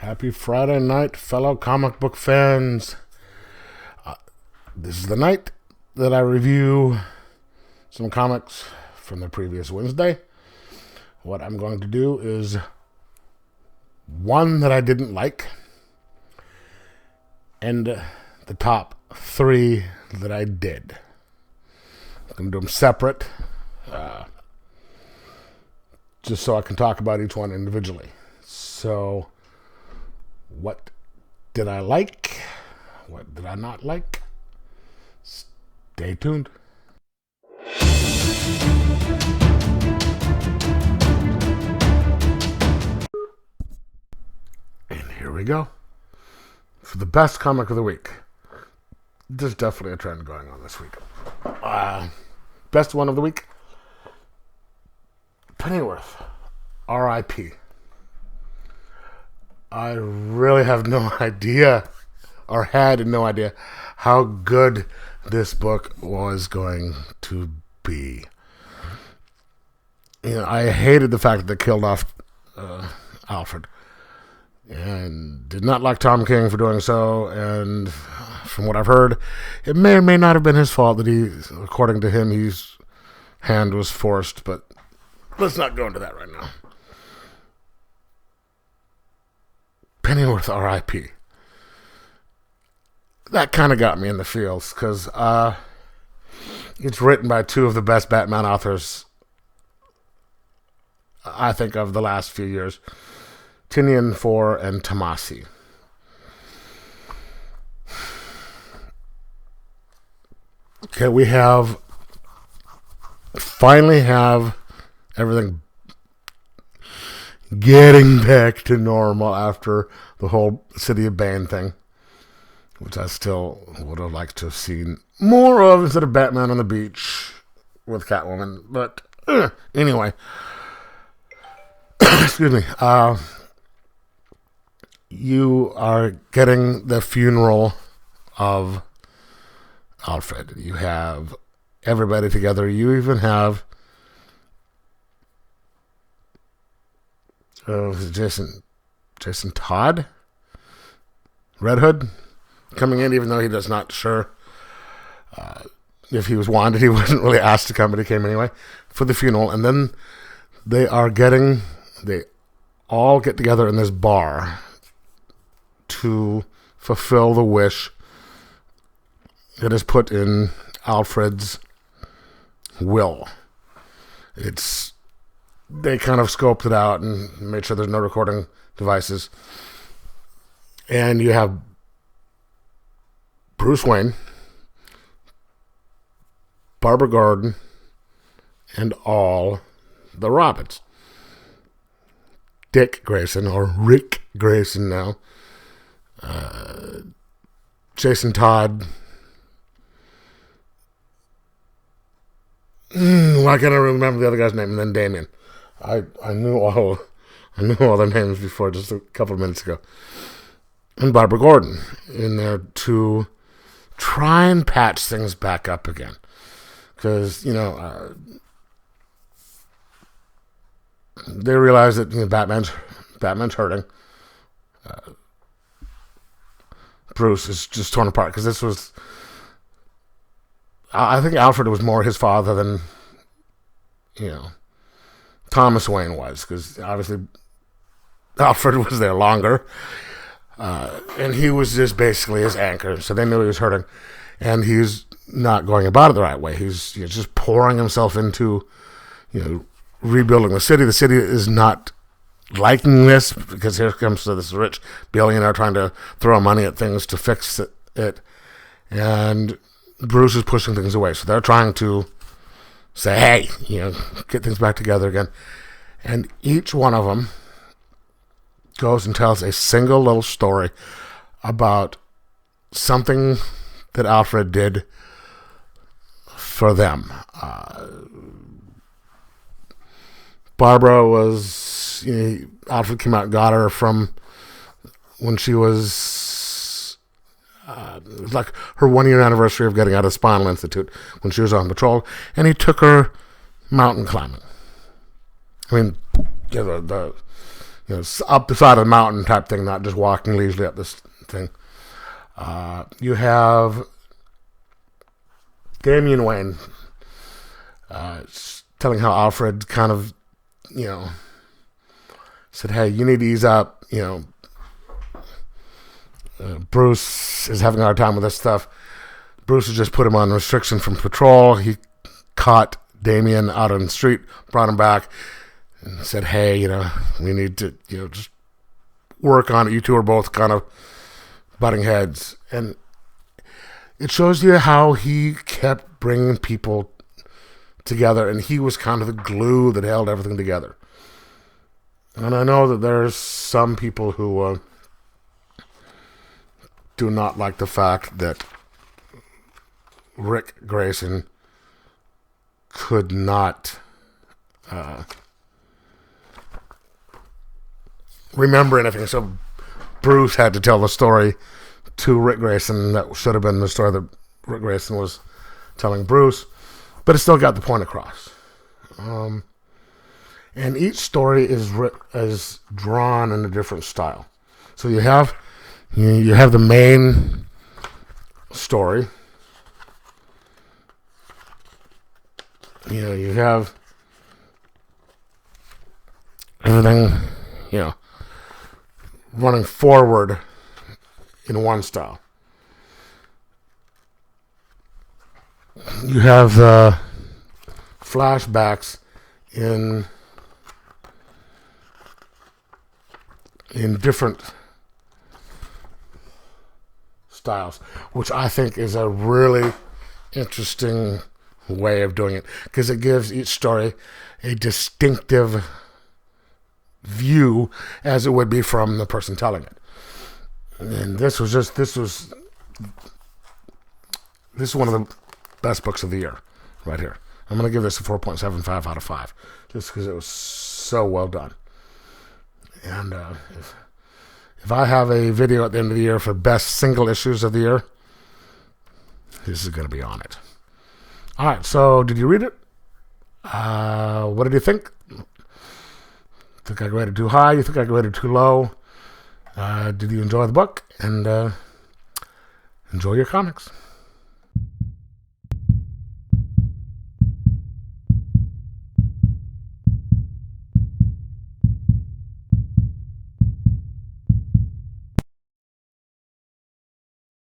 Happy Friday night, fellow comic book fans. This is the night that I review some comics from the previous Wednesday. What I'm going to do is one that I didn't like and the top three that I did. I'm going to do them separate just so I can talk about each one individually. So, what did I like? What did I not like? Stay tuned. And here we go. For the best comic of the week. There's definitely a trend going on this week. Best one of the week. Pennyworth R I P. I really have no idea, or had no idea, how good this book was going to be. You know, I hated the fact that they killed off Alfred, and did not like Tom King for doing so. And from what I've heard, it may or may not have been his fault that he, according to him, his hand was forced. But let's not go into that right now. Pennyworth R I P. That kind of got me in the feels, because it's written by two of the best Batman authors, I think, of the last few years. Tynion Four and Tomasi. Okay, we finally have everything getting back to normal after the whole City of Bane thing, which I still would have liked to have seen more of instead of Batman on the beach with Catwoman. But anyway, excuse me. You are getting the funeral of Alfred. You have everybody together. You even have Jason Todd, Red Hood, coming in, even though he does not sure if he was wanted. He wasn't really asked to come, but he came anyway for the funeral. And then they all get together in this bar to fulfill the wish that is put in Alfred's will. They kind of scoped it out and made sure there's no recording devices. And you have Bruce Wayne, Barbara Gordon, and all the Robins. Dick Grayson, or Rick Grayson now. Jason Todd. Why can't I remember the other guy's name? And then Damien. I knew all their names before, just a couple of minutes ago. And Barbara Gordon in there to try and patch things back up again, because they realize that Batman's hurting. Bruce is just torn apart, because this was, I think Alfred was more his father than Thomas Wayne was, because obviously Alfred was there longer, and he was just basically his anchor, so they knew he was hurting, and he's not going about it the right way. He's just pouring himself into rebuilding the city. The city is not liking this, because here comes this rich billionaire trying to throw money at things to fix it, and Bruce is pushing things away. So they're trying to say, hey, get things back together again. And each one of them goes and tells a single little story about something that Alfred did for them. Barbara was, Alfred came out and got her from when she was, it was like her 1 year anniversary of getting out of the Spinal Institute when she was on patrol, and he took her mountain climbing. I mean, up the side of the mountain type thing, not just walking leisurely up this thing. You have Damian Wayne telling how Alfred kind of, said, hey, you need to ease up. Bruce is having a hard time with this stuff. Bruce has just put him on restriction from patrol. He caught Damian out on the street, brought him back, and said, hey, we need to, just work on it. You two are both kind of butting heads. And it shows you how he kept bringing people together, and he was kind of the glue that held everything together. And I know that there's some people who do not like the fact that Rick Grayson could not remember anything. So Bruce had to tell the story to Rick Grayson. That should have been the story that Rick Grayson was telling Bruce, but it still got the point across. And each story is drawn in a different style. So you have the main story. You have everything, running forward in one style. You have flashbacks in different styles, which I think is a really interesting way of doing it, because it gives each story a distinctive view as it would be from the person telling it. And this was one of the best books of the year right here. I'm going to give this a 4.75 out of 5 just because it was so well done. And if I have a video at the end of the year for best single issues of the year, this is going to be on it. All right, so did you read it? What did you think? Think I rated too high? You think I rated too low? Did you enjoy the book? And enjoy your comics.